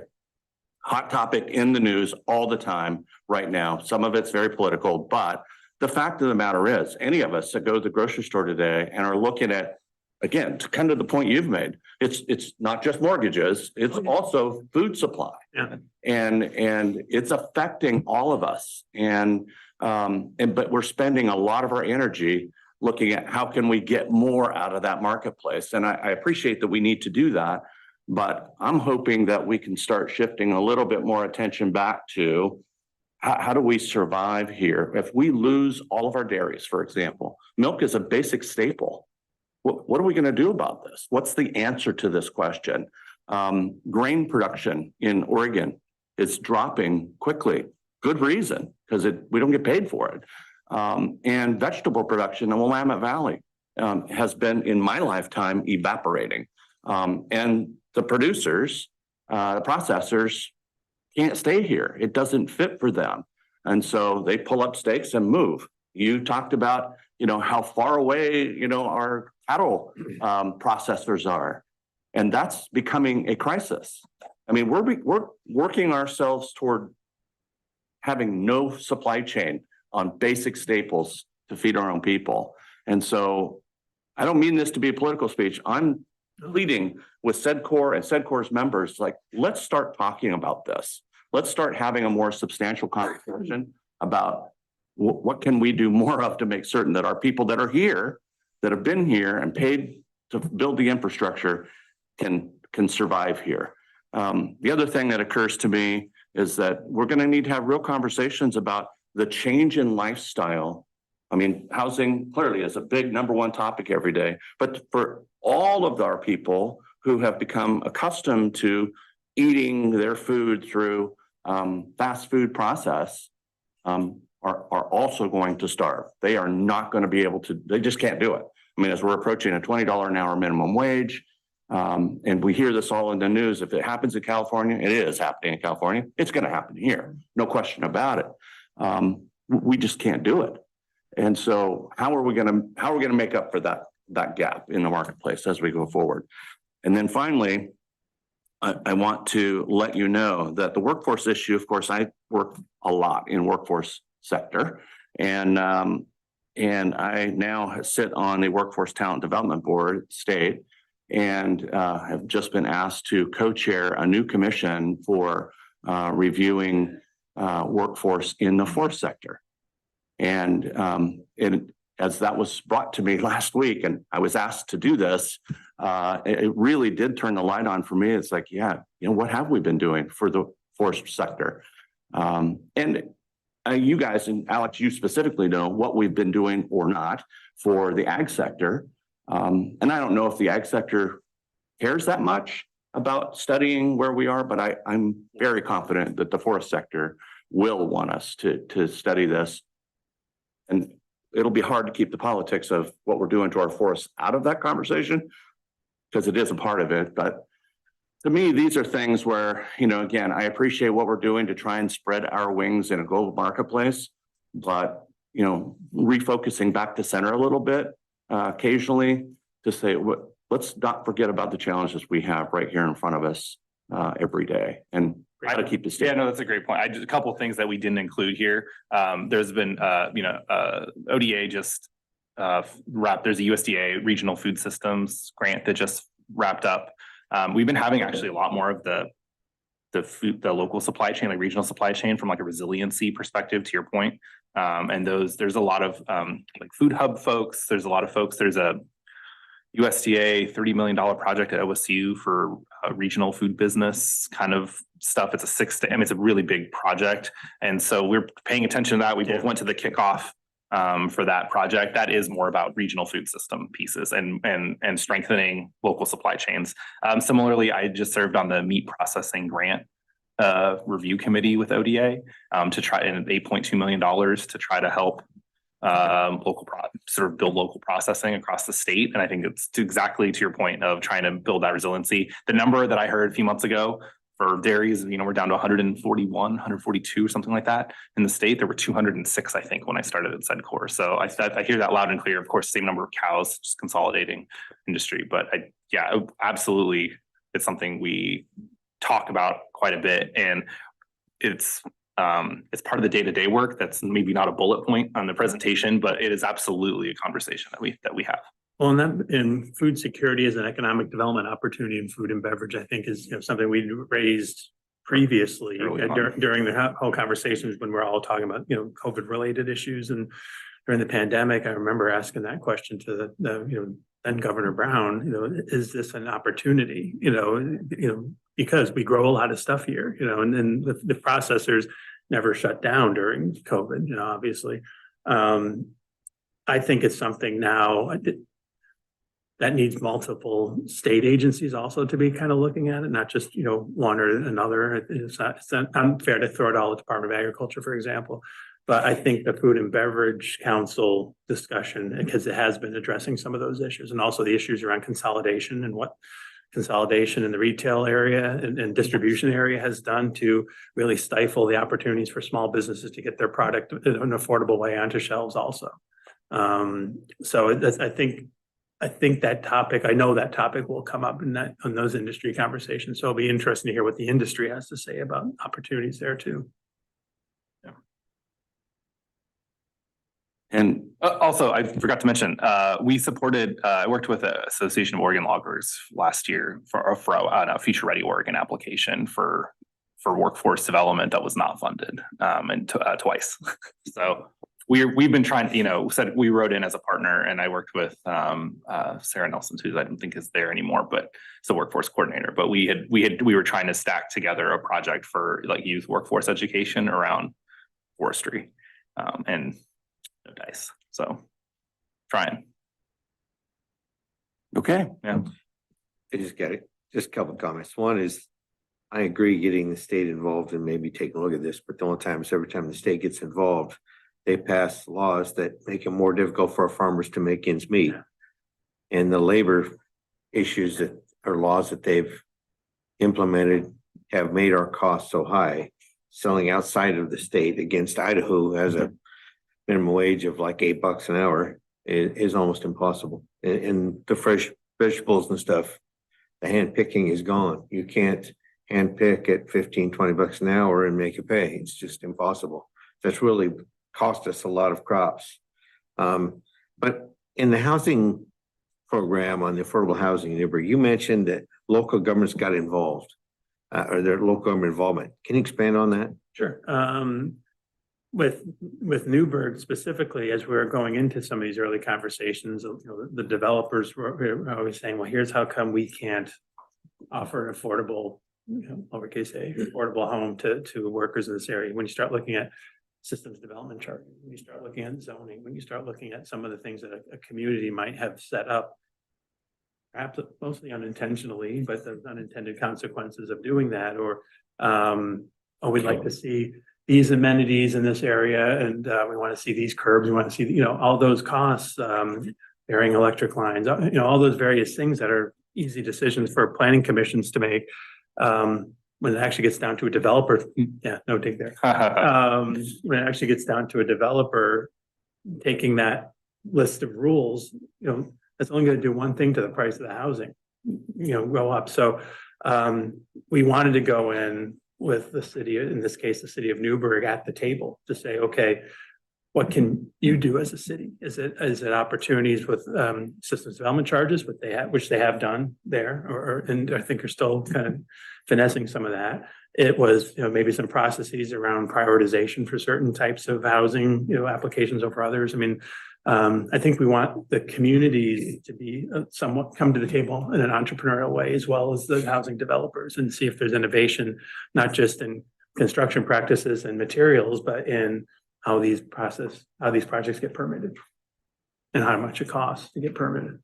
Hot topic in the news all the time right now. Some of it's very political, but the fact of the matter is, any of us that go to the grocery store today and are looking at, again, to kind of the point you've made, it's not just mortgages, it's also food supply. Yeah. And it's affecting all of us. But we're spending a lot of our energy looking at how can we get more out of that marketplace. And I appreciate that we need to do that, but I'm hoping that we can start shifting a little bit more attention back to how do we survive here? If we lose all of our dairies, for example, milk is a basic staple. What are we going to do about this? What's the answer to this question? Grain production in Oregon is dropping quickly. Good reason, because we don't get paid for it. And vegetable production in the Willamette Valley has been, in my lifetime, evaporating. And the producers, the processors can't stay here. It doesn't fit for them. And so they pull up stakes and move. You talked about, how far away, our cattle processors are. And that's becoming a crisis. I mean, we're working ourselves toward having no supply chain on basic staples to feed our own people. And so I don't mean this to be a political speech. I'm pleading with SEDCOR and SEDCOR's members, like, let's start talking about this. Let's start having a more substantial conversation about what can we do more of to make certain that our people that are here, that have been here and paid to build the infrastructure can survive here. The other thing that occurs to me is that we're going to need to have real conversations about the change in lifestyle. I mean, housing clearly is a big #1 topic every day, but for all of our people who have become accustomed to eating their food through fast food process are also going to starve. They are not going to be able to, they just can't do it. I mean, as we're approaching a $20 an hour minimum wage, and we hear this all in the news, if it happens in California, it is happening in California, it's going to happen here, no question about it. We just can't do it. And so how are we going to make up for that gap in the marketplace as we go forward? And then finally, I want to let you know that the workforce issue, of course, I work a lot in workforce sector, and I now sit on the Workforce Talent Development Board state, and have just been asked to co-chair a new commission for reviewing workforce in the forest sector. And as that was brought to me last week and I was asked to do this, it really did turn the light on for me. It's like, yeah, what have we been doing for the forest sector? And you guys, and Alex, you specifically know what we've been doing or not for the ag sector. And I don't know if the ag sector cares that much about studying where we are, but I'm very confident that the forest sector will want us to study this. And it'll be hard to keep the politics of what we're doing to our forests out of that conversation, because it is a part of it. But to me, these are things where, again, I appreciate what we're doing to try and spread our wings in a global marketplace, but, refocusing back to center a little bit occasionally to say, let's not forget about the challenges we have right here in front of us every day, and try to keep the state. Yeah, no, that's a great point. Just a couple of things that we didn't include here. There's been, ODA just wrapped. There's a USDA regional food systems grant that just wrapped up. We've been having actually a lot more of the local supply chain, like regional supply chain, from like a resiliency perspective, to your point. And there's a lot of like food hub folks. There's a lot of folks. There's a USDA $30 million project at OSU for regional food business kind of stuff. It's it's a really big project. And so we're paying attention to that. We both went to the kickoff for that project. That is more about regional food system pieces and strengthening local supply chains. Similarly, I just served on the meat processing grant review committee with ODA to try, and $8.2 million to try to help sort of build local processing across the state. And I think it's exactly to your point of trying to build that resiliency. The number that I heard a few months ago for dairies, we're down to 141, 142, something like that. In the state, there were 206, I think, when I started at Sedcor. So I hear that loud and clear. Of course, same number of cows, just consolidating industry. But absolutely, it's something we talk about quite a bit. And it's part of the day-to-day work. That's maybe not a bullet point on the presentation, but it is absolutely a conversation that we have. Well, and food security is an economic development opportunity in food and beverage, I think, is something we raised previously during the whole conversations when we're all talking about COVID related issues. And during the pandemic, I remember asking that question to the then Governor Brown, is this an opportunity? Because we grow a lot of stuff here, and then the processors never shut down during COVID, obviously. I think it's something now that needs multiple state agencies also to be kind of looking at it, not just, one or another. It's not unfair to throw it all at the Department of Agriculture, for example. But I think the Food and Beverage Council discussion, because it has been addressing some of those issues, and also the issues around consolidation and what consolidation in the retail area and distribution area has done to really stifle the opportunities for small businesses to get their product in an affordable way onto shelves also. So I think that topic, I know that topic will come up in those industry conversations. So it'll be interesting to hear what the industry has to say about opportunities there too. And also, I forgot to mention, we supported, I worked with the Association of Oregon Loggers last year for a Future Ready Oregon application for workforce development that was not funded, and twice. So we've been trying, said we wrote in as a partner, and I worked with Sarah Nelson, who I don't think is there anymore, but it's a workforce coordinator. But we were trying to stack together a project for like youth workforce education around forestry, and no dice. So trying. okay. Yeah. I just a couple of comments. One is, I agree getting the state involved and maybe taking a look at this, but the only time is every time the state gets involved, they pass laws that make it more difficult for our farmers to make ends meet. And the labor issues that are laws that they've implemented have made our costs so high. Selling outside of the state against Idaho, who has a minimum wage of like $8 an hour, is almost impossible. And the fresh vegetables and stuff, the hand picking is gone. You can't hand pick at $15-20 an hour and make it pay. It's just impossible. That's really cost us a lot of crops. But in the housing program on the affordable housing, you mentioned that local governments got involved, or their local government involvement. Can you expand on that? Sure. with Newburgh specifically, as we were going into some of these early conversations, you know, the developers were always saying, well, here's how come we can't offer an affordable, you know, lowercase a, affordable home to workers in this area. When you start looking at systems development chart, when you start looking at zoning, when you start looking at some of the things that a community might have set up, perhaps mostly unintentionally, but the unintended consequences of doing that, or we'd like to see these amenities in this area, and we want to see these curbs, we want to see, you know, all those costs, burying electric lines, you know, all those various things that are easy decisions for planning commissions to make. When it actually gets down to a developer, yeah, no dig there. When it actually gets down to a developer taking that list of rules, you know, that's only going to do one thing to the price of the housing, you know, go up. So we wanted to go in with the city, in this case, the city of Newburgh, at the table to say, okay, what can you do as a city? Is it opportunities with systems development charges, which they have done there, and I think are still kind of finessing some of that. It was, you know, maybe some processes around prioritization for certain types of housing, you know, applications over others. I mean, I think we want the communities to be somewhat come to the table in an entrepreneurial way, as well as the housing developers, and see if there's innovation, not just in construction practices and materials, but in how these projects get permitted and how much it costs to get permitted.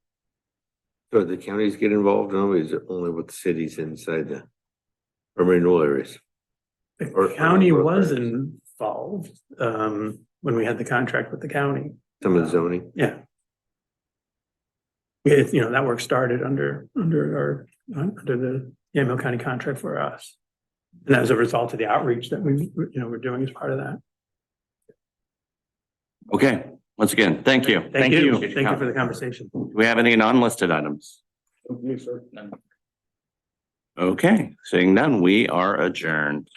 So the counties get involved, or is it only with the cities inside the urban renewal areas? The county was involved when we had the contract with the county. Some of the zoning? Yeah. It, you know, that work started under the Yamhill County contract for us. And that was a result of the outreach that we're doing as part of that. Okay, once again, thank you. Thank you. Thank you for the conversation. Do we have any non-listed items? Okay, seeing none, we are adjourned.